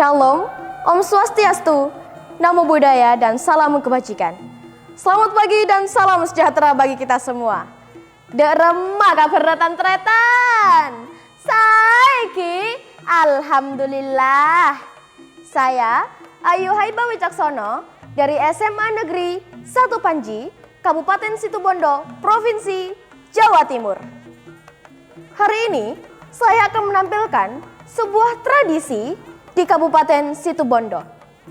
Shalom, Om Swastiastu, Namo Buddhaya, dan salam kebajikan. Selamat pagi dan salam sejahtera bagi kita semua. Derema kaberatan tretan. Saiki, alhamdulillah. Saya Ayu Haiba Wicaksono dari SMA Negeri 1 Panji, Kabupaten Situbondo, Provinsi Jawa Timur. Hari ini saya akan menampilkan sebuah tradisi di Kabupaten Situbondo.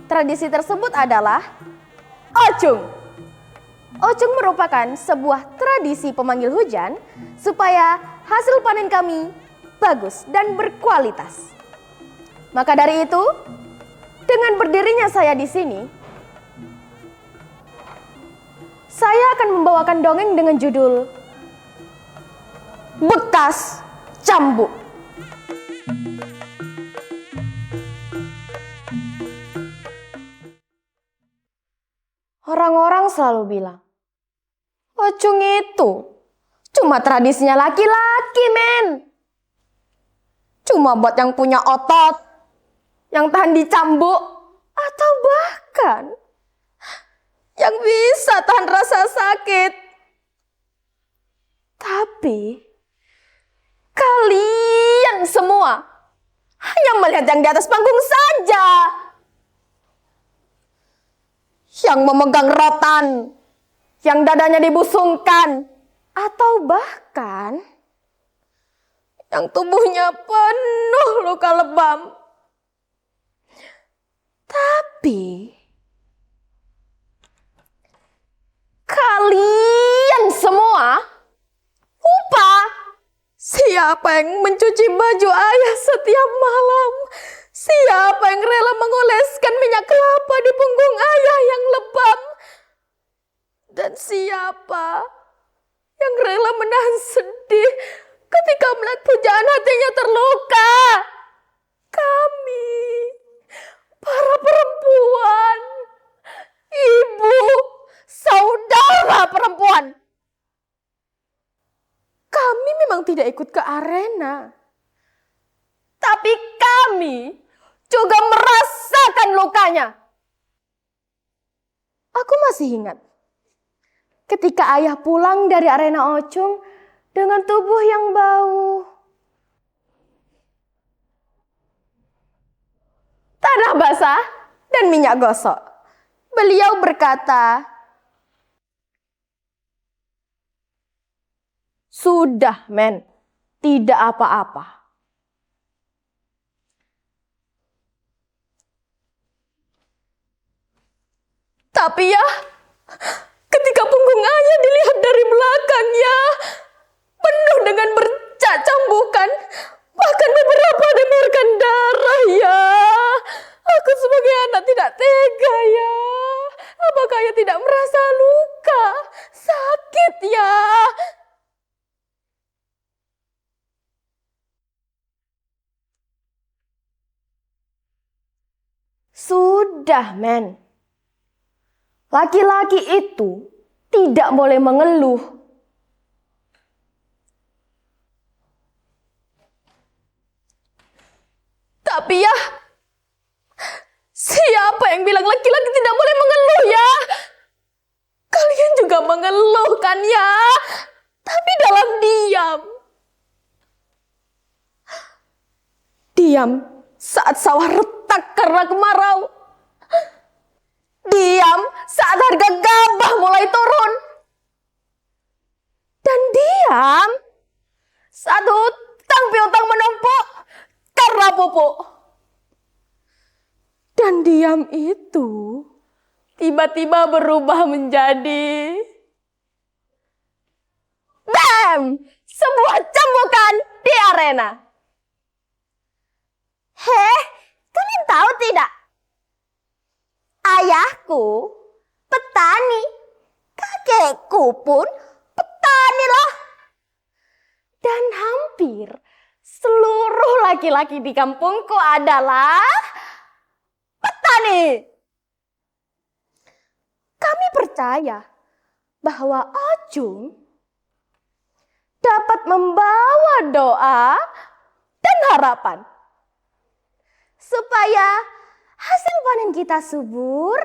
Tradisi tersebut adalah Ocung. Ocung merupakan sebuah tradisi pemanggil hujan supaya hasil panen kami bagus dan berkualitas. Maka dari itu, dengan berdirinya saya di sini, saya akan membawakan dongeng dengan judul Bekas Cambuk. Orang-orang selalu bilang, Ocung itu cuma tradisinya laki-laki, men. Cuma buat yang punya otot, yang tahan dicambuk, atau bahkan yang bisa tahan rasa sakit. Tapi kalian semua hanya melihat yang di atas panggung saja. Yang memegang rotan, yang dadanya dibusungkan, atau bahkan yang tubuhnya penuh luka lebam. Tapi kalian semua lupa siapa yang mencuci baju ayah setiap malam. Siapa yang rela mengoleskan minyak kelapa di punggung ayah yang lebam? Dan siapa yang rela menahan sedih ketika melihat pujaan hatinya terluka? Kami, para perempuan, ibu, saudara perempuan. Kami memang tidak ikut ke arena. Tapi kami juga merasakan lukanya. Aku masih ingat ketika ayah pulang dari arena Ocung dengan tubuh yang bau tanah basah dan minyak gosok. Beliau berkata, "Sudah, men, tidak apa-apa." Tapi ya, ketika punggung ayah dilihat dari belakangnya, penuh dengan bercak cambukan, bahkan beberapa mengeluarkan darah ya. Aku sebagai anak tidak tega ya. Apakah ayah tidak merasa luka, sakit ya? Sudah, men. Laki-laki itu tidak boleh mengeluh. Tapi ya, siapa yang bilang laki-laki tidak boleh mengeluh ya? Kalian juga mengeluh kan ya? Tapi dalam diam. Diam saat sawah retak karena kemarau. Diam saat harga gabah mulai turun. Dan diam saat hutang piutang menumpuk karena pupuk. Dan diam itu tiba-tiba berubah menjadi BAM! Sebuah cambukan di arena. Heh, kalian tahu tidak? Ayahku petani, kakekku pun petani loh. Dan hampir seluruh laki-laki di kampungku adalah petani. Kami percaya bahwa Ocung dapat membawa doa dan harapan. supaya hasil panen kita subur,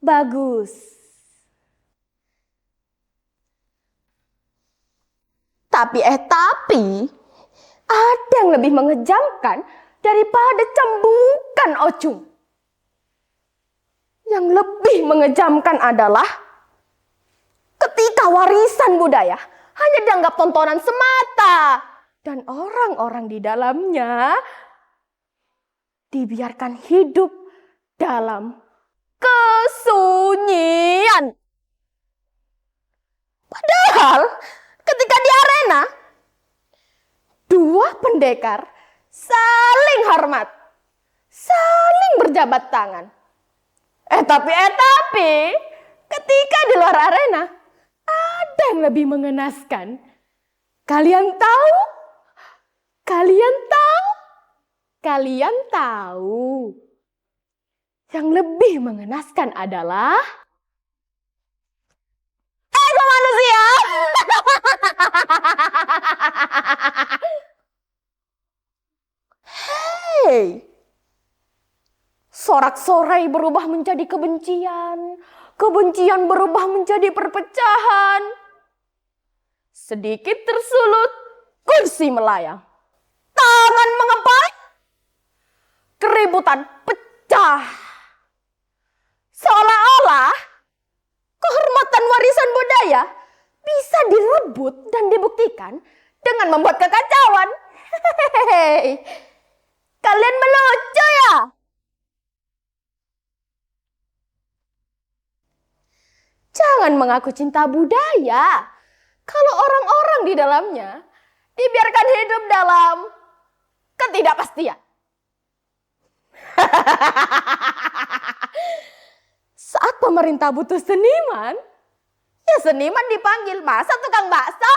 bagus. Tapi ada yang lebih mengejamkan daripada cambukan Ocung. Yang lebih mengejamkan adalah ketika warisan budaya hanya dianggap tontonan semata dan orang-orang di dalamnya dibiarkan hidup dalam kesunyian. Padahal ketika di arena, dua pendekar saling hormat, saling berjabat tangan. Tapi ketika di luar arena ada yang lebih mengenaskan. Kalian tahu? Yang lebih mengenaskan adalah ego manusia. Hei, sorak-sorai berubah menjadi kebencian, kebencian berubah menjadi perpecahan. Sedikit tersulut, kursi melayang, tangan mengepal, keributan pecah. Seolah-olah kehormatan warisan budaya bisa direbut dan dibuktikan dengan membuat kekacauan. Hehehe. Kalian melucu ya? Jangan mengaku cinta budaya kalau orang-orang di dalamnya dibiarkan hidup dalam ketidakpastian. Saat pemerintah butuh seniman, ya seniman dipanggil, masa tukang bakso?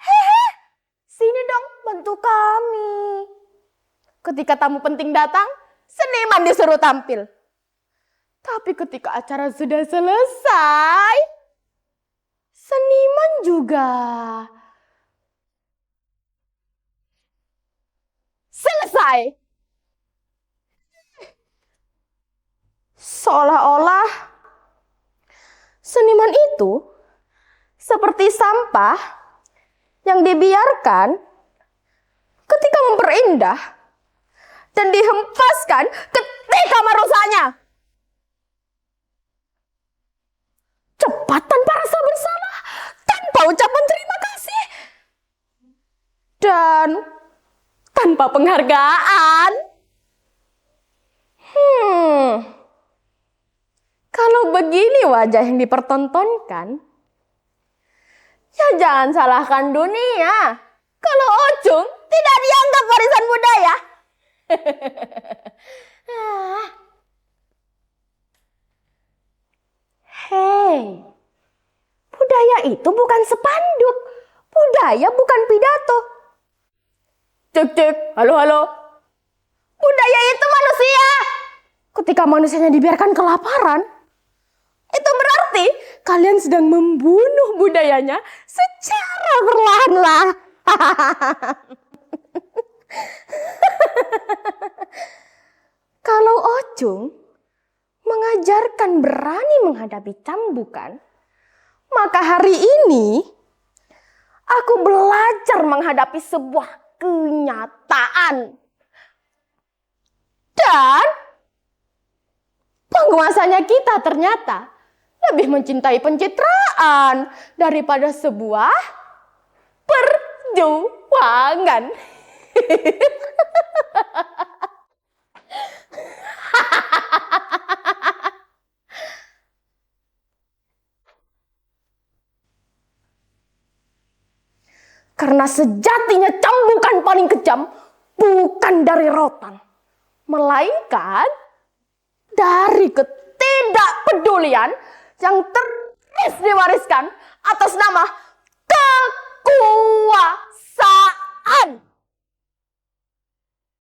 Hehe, sini dong bantu kami. Ketika tamu penting datang, seniman disuruh tampil. Tapi ketika acara sudah selesai, seniman juga selesai. Seolah-olah seniman itu seperti sampah yang dibiarkan ketika memperindah dan dihempaskan ketika merusaknya. Cepat tanpa rasa bersalah, tanpa ucapan terima kasih, dan tanpa penghargaan. Kalau begini wajah yang dipertontonkan, ya jangan salahkan dunia kalau Ocung tidak dianggap warisan budaya. Hei, budaya itu bukan spanduk, budaya bukan pidato. Cek, halo. Budaya itu manusia. Ketika manusianya dibiarkan kelaparan, itu berarti kalian sedang membunuh budayanya secara perlahan-lahan. Kalau Ocung mengajarkan berani menghadapi cambukan, maka hari ini aku belajar menghadapi sebuah kenyataan. Dan penguasanya kita ternyata lebih mencintai pencitraan daripada sebuah perjuangan. Karena sejatinya cambukan paling kejam bukan dari rotan, melainkan dari ketidakpedulian yang terus diwariskan atas nama kekuasaan.